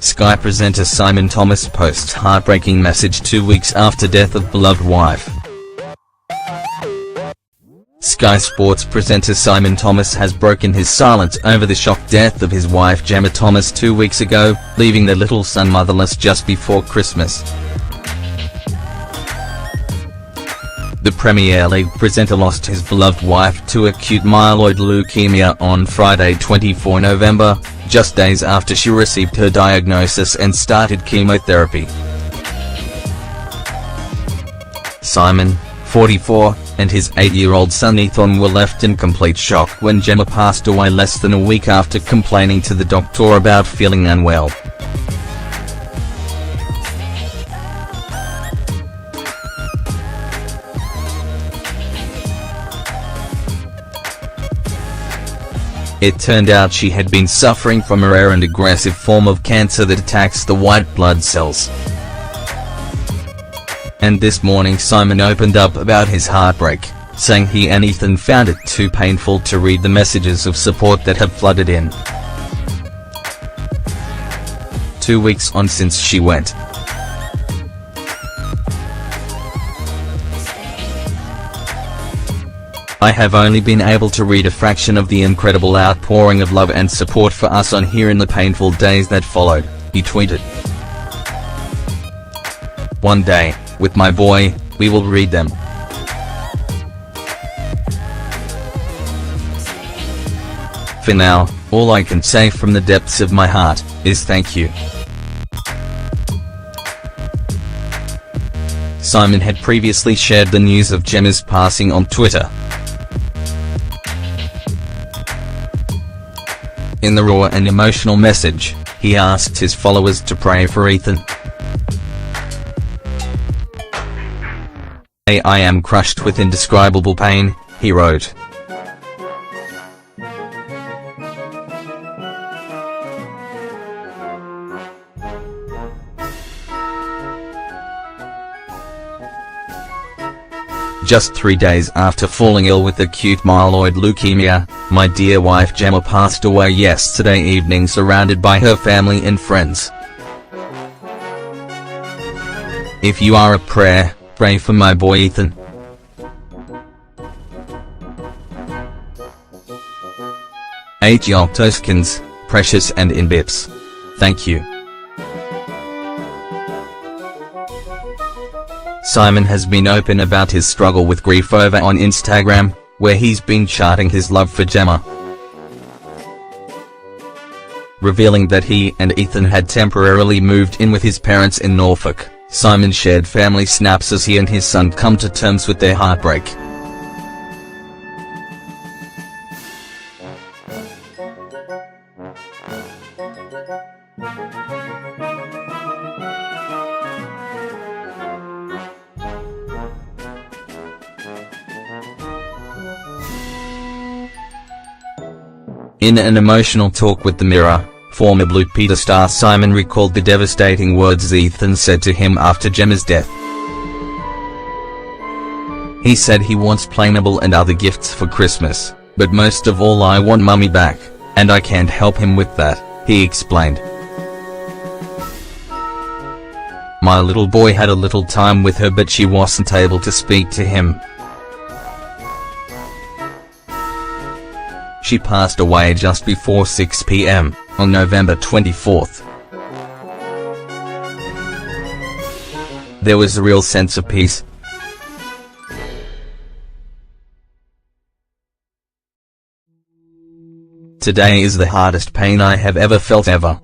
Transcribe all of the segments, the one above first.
Sky presenter Simon Thomas posts heartbreaking message 2 weeks after death of beloved wife. Sky Sports presenter Simon Thomas has broken his silence over the shock death of his wife Gemma Thomas 2 weeks ago, leaving their little son motherless just before Christmas. The Premier League presenter lost his beloved wife to acute myeloid leukemia on Friday 24 November, just days after she received her diagnosis and started chemotherapy. Simon, 44, and his 8-year-old son Ethan were left in complete shock when Gemma passed away less than a week after complaining to the doctor about feeling unwell. It turned out she had been suffering from a rare and aggressive form of cancer that attacks the white blood cells. And this morning Simon opened up about his heartbreak, saying he and Ethan found it too painful to read the messages of support that have flooded in. 2 weeks on since she went. I have only been able to read a fraction of the incredible outpouring of love and support for us on here in the painful days that followed, he tweeted. One day, with my boy, we will read them. For now, all I can say from the depths of my heart, is thank you. Simon had previously shared the news of Gemma's passing on Twitter. In the raw and emotional message, he asked his followers to pray for Ethan. I am crushed with indescribable pain, he wrote. Just 3 days after falling ill with acute myeloid leukemia, my dear wife Gemma passed away yesterday evening surrounded by her family and friends. If you are a prayer, pray for my boy Ethan. Toskins, Precious and in Bips. Thank you. Simon has been open about his struggle with grief over on Instagram, where he's been charting his love for Gemma. Revealing that he and Ethan had temporarily moved in with his parents in Norfolk, Simon shared family snaps as he and his son come to terms with their heartbreak. In an emotional talk with The Mirror, former Blue Peter star Simon recalled the devastating words Ethan said to him after Gemma's death. He said he wants Playmobil and other gifts for Christmas, but most of all I want Mummy back, and I can't help him with that, he explained. My little boy had a little time with her but she wasn't able to speak to him. She passed away just before 6 p.m. on November 24th. There was a real sense of peace. Today is the hardest pain I have ever felt ever.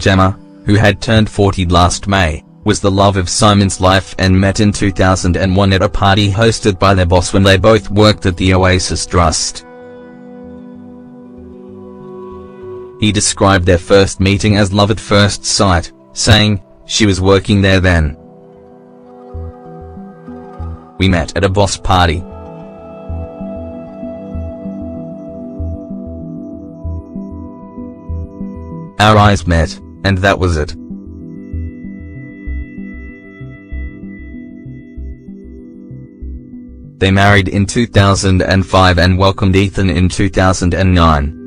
Gemma, who had turned 40 last May, was the love of Simon's life and met in 2001 at a party hosted by their boss when they both worked at the Oasis Trust. He described their first meeting as love at first sight, saying, "She was working there then. We met at a boss party. Our eyes met, and that was it. They married in 2005 and welcomed Ethan in 2009.